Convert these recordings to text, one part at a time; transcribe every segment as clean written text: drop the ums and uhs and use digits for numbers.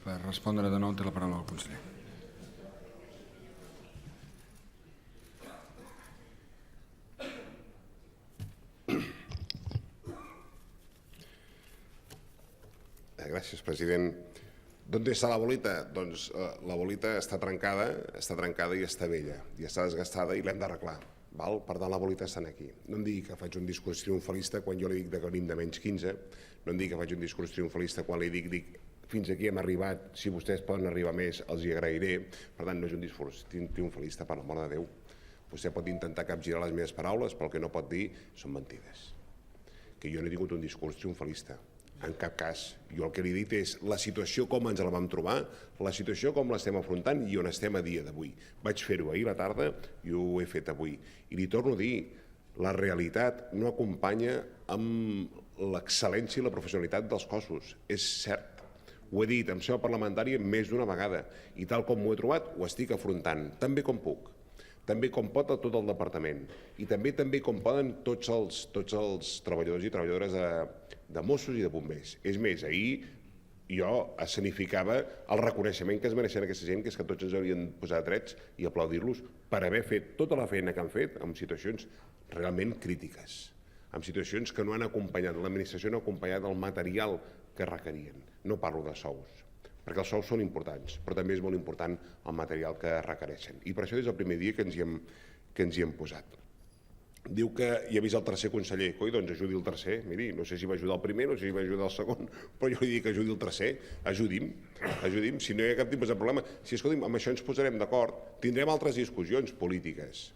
Per respondre de nou té la paraula el conseller. Gràcies, president. D'on està la bolita? Doncs la bolita està trencada i està vella, i està desgastada i l'hem d'arreglar. Per tant, la bolita està aquí. No em digui que faig un discurs triomfalista quan jo li dic que venim de menys 15, no em digui que faig un discurs triomfalista quan li dic fins aquí hem arribat, si vostès poden arribar més els hi agrairé. Per tant, no és un discurs triomfalista, per l'amor de Déu. Vostè pot intentar capgirar les meves paraules, però el que no pot dir són mentides. Que jo no he tingut un discurs triomfalista. En cap cas. Jo el que li he dit és la situació com ens la vam trobar, la situació com l'estem afrontant i on estem a dia d'avui. Vaig fer-ho ahir a la tarda i ho he fet avui. I li torno a dir, la realitat no acompanya amb l'excel·lència i la professionalitat dels cossos. És cert. Ho he dit en seu parlamentària més d'una vegada i tal com ho he trobat ho estic afrontant, tan bé com puc. També com pot tot el departament i també com poden tots els treballadors i treballadores de Mossos i de bombers. És més, ahir jo escenificava el reconeixement que es mereixen aquesta gent, que és que tots ens haurien posat drets i aplaudir-los per haver fet tota la feina que han fet en situacions realment crítiques, en situacions que no han acompanyat, l'administració no ha acompanyat el material que requerien. No parlo de sous, perquè els sous són importants, però també és molt important el material que requereixen. I per això des del primer dia que ens hi hem posat. Diu que hi ha vist el tercer conseller. Coi, doncs ajudi el tercer. Miri, no sé si va ajudar el primer, no sé si va ajudar el segon, però jo li dic que ajudi el tercer. Ajudi'm, si no hi ha cap tipus de problema. Si, escolti'm, amb això ens posarem d'acord. Tindrem altres discussions polítiques.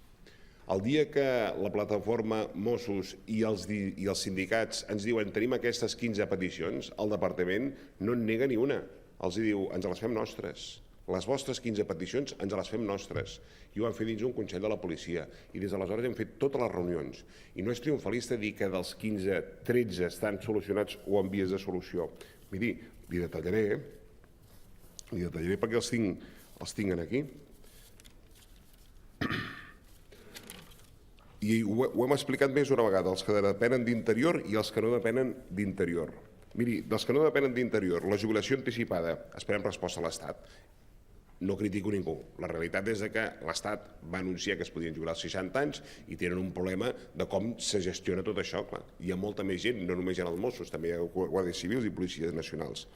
El dia que la plataforma Mossos i els sindicats ens diuen tenim aquestes 15 peticions, el departament no en nega ni una. Els diu, ens les fem nostres. Les vostres 15 peticions ens les fem nostres. I ho vam fer dins un Consell de la Policia. I des d'aleshores hem fet totes les reunions. I no és triomfalista dir que dels 15, 13 estan solucionats o en vies de solució. Miri, li detallaré perquè els tinc aquí. I ho hem explicat més una vegada, els que depenen d'Interior i els que no depenen d'Interior. Miri, dels que no depenen d'Interior, la jubilació anticipada, esperem resposta a l'Estat. No critico ningú. La realitat és que l'Estat va anunciar que es podien jubilar als 60 anys i tenen un problema de com se gestiona tot això. Hi ha molta més gent, no només hi ha els Mossos, també hi ha guàrdies civils i policies nacionals.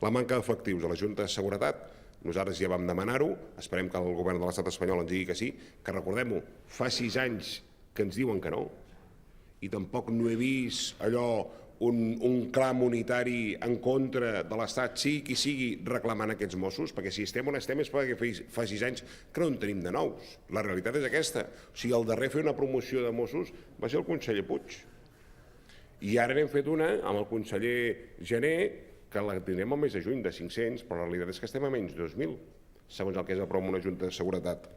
La manca d'efectius a la Junta de Seguretat, nosaltres ja vam demanar-ho, esperem que el govern de l'Estat espanyol ens digui que sí, que recordem-ho, fa 6 anys que ens diuen que no, i tampoc no he vist allò un clam unitari en contra de l'Estat, sigui qui sigui, reclamant aquests Mossos, perquè si estem on estem és perquè fa 6 anys que no en tenim de nous. La realitat és aquesta. O sigui, el darrer a fer una promoció de Mossos va ser el conseller Puig. I ara n'hem fet una amb el conseller Jané, que la tindrem al mes de juny, de 500, però la realitat és que estem a menys 2.000, segons el que és aprovat una Junta de Seguretat.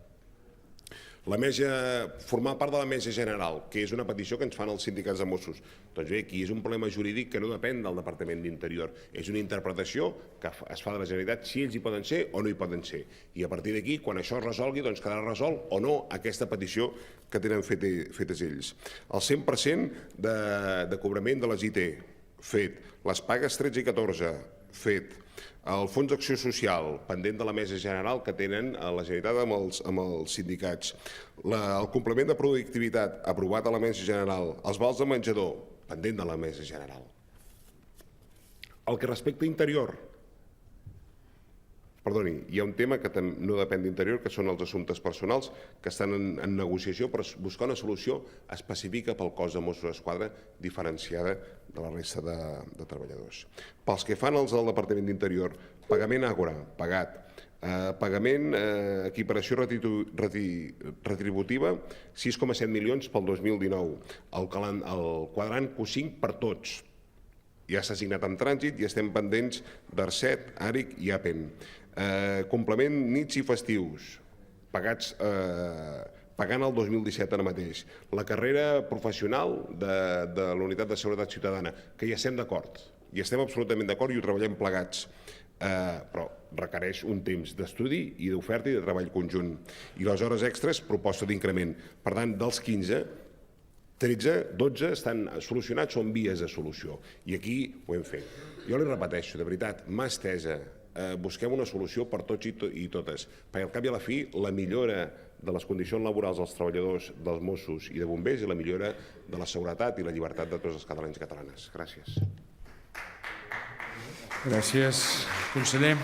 Formar part de la Mesa General, que és una petició que ens fan els sindicats de Mossos. Doncs bé, aquí és un problema jurídic que no depèn del Departament d'Interior. És una interpretació que es fa de la Generalitat si ells hi poden ser o no hi poden ser. I a partir d'aquí, quan això es resolgui, doncs quedarà resolt o no aquesta petició que tenen fetes ells. El 100% de cobrament de les IT, fet. Les pagues 13 i 14, fet. El Fons d'Acció Social, pendent de la Mesa General que tenen a la Generalitat amb els sindicats. El complement de productivitat, aprovat a la Mesa General. Els vals de menjador, pendent de la Mesa General. El que respecta a Interior, perdoni, hi ha un tema que no depèn d'Interior, que són els assumptes personals, que estan en negociació per buscar una solució específica pel cos de Mossos d'Esquadra diferenciada de la resta de treballadors. Pels que fan els del Departament d'Interior, pagament Àgora, pagat. Pagament, equiparació retributiva, 6,7 milions pel 2019. El quadrant Q5 per tots. Ja s'ha signat en trànsit i estem pendents d'Arset, Àric i Apen. Complement nits i festius, pagant el 2017 ara mateix. La carrera professional de la Unitat de Seguretat Ciutadana, que hi estem d'acord, hi estem absolutament d'acord i ho treballem plegats, però requereix un temps d'estudi i d'oferta i de treball conjunt. I les hores extres, proposta d'increment. Per tant, dels 15, 13, 12 estan solucionats o en vies de solució. I aquí ho hem fet. Jo li repeteixo, de veritat, mà estesa busquem una solució per tots i totes, perquè al cap i a la fi la millora de les condicions laborals dels treballadors, dels Mossos i de bombers i la millora de la seguretat i la llibertat de tots els catalans i catalanes. Gràcies. Gràcies, conseller.